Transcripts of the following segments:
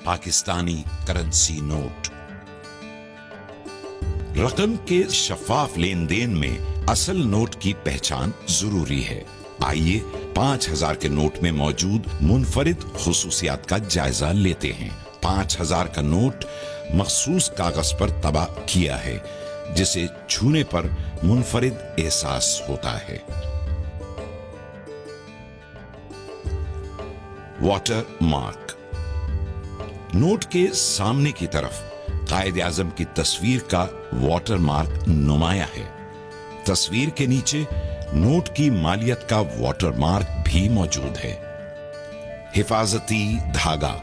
Pakistani currency note. रकम के शफाफ लेन then में असल नोट की पहचान जरूरी है। आइए 5000 के नोट में मौजूद मुनफरिद खुसूसियात का जायजा लेते हैं। 5000 का नोट मखसूस कागज पर तबा किया है, जिसे छूने पर मुनफरिद एहसास होता है। Water mark. नोट के सामने की तरफ कायदे आजम की तस्वीर का वाटर मार्क नुमाया है। तस्वीर के नीचे नोट की मालियत का वाटर मार्क भी मौजूद है। हिफाजती धागा।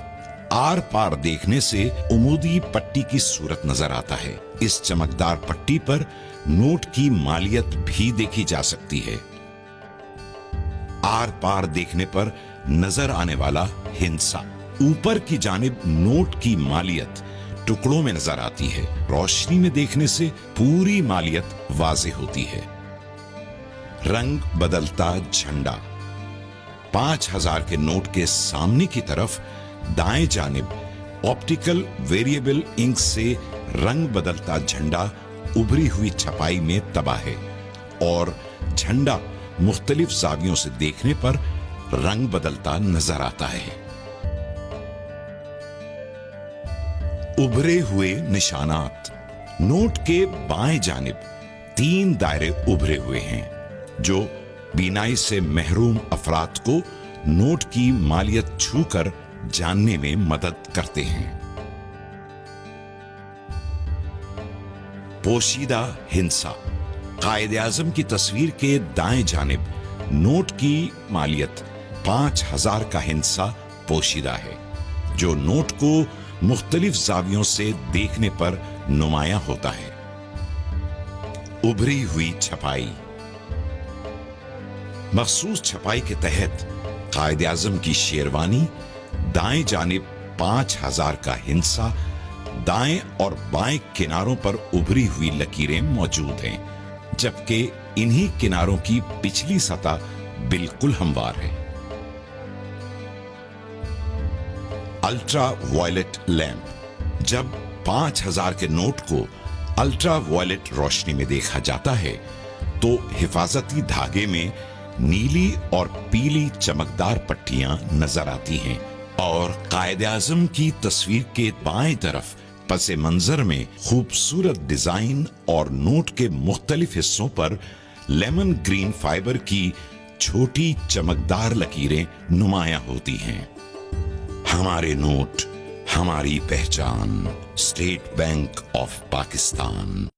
आर पार देखने से उमूदी पट्टी की सूरत नजर आता है। इस चमकदार पट्टी पर नोट की मालियत भी देखी जा सकती है। आर पार देखने पर नजर आने वाला हिंसा। ऊपर की जानिब नोट की मालियत टुकड़ों में नजर आती है। रोशनी में देखने से पूरी मालियत वाज़ेह होती है। रंग बदलता झंडा। 5000 के नोट के सामने की तरफ दाएं जानिब ऑप्टिकल वेरिएबल इंक से रंग बदलता झंडा उभरी हुई छपाई में तबा है और झंडा मुख्तलिफ जावियों से देखने पर रंग बदलता नजर आता है। उभरे हुए निशानात। नोट के बाएं जानिब 3 दायरे उभरे हुए हैं, जो बीनाई से महरूम अफराद को नोट की मालियत छूकर जानने में मदद करते हैं। पोशीदा हिंसा। कायदे आजम की तस्वीर के दाएं जानिब नोट की मालियत 5000 का हिंसा पोशीदा है, जो नोट को मुख्तलिफ जावियों से देखने पर नुमाया होता है। उभरी हुई छपाई। मखसूस छपाई के तहत कायदे आजम की शेरवानी, दाएं जानिब 5000 का हिंसा, दाएं और बाएं किनारों पर उभरी हुई लकीरें मौजूद हैं, जबकि इन्हीं किनारों की पिछली सतह बिल्कुल हमवार है। Ultra violet lamp. जब 5000 के नोट को अल्ट्रा वायलेट रोशनी में देखा जाता है तो हिफाजती धागे में नीली और पीली चमकदार पट्टियां नजर आती हैं और कायदे आजम की तस्वीर के बाएं तरफ पसे मंजर में खूबसूरत डिजाइन और नोट के मुख्तलिफ हिस्सों पर लेमन ग्रीन फाइबर की छोटी चमकदार लकीरें नुमाया होती हैं। हमारे नोट, हमारी पहचान। State bank of Pakistan.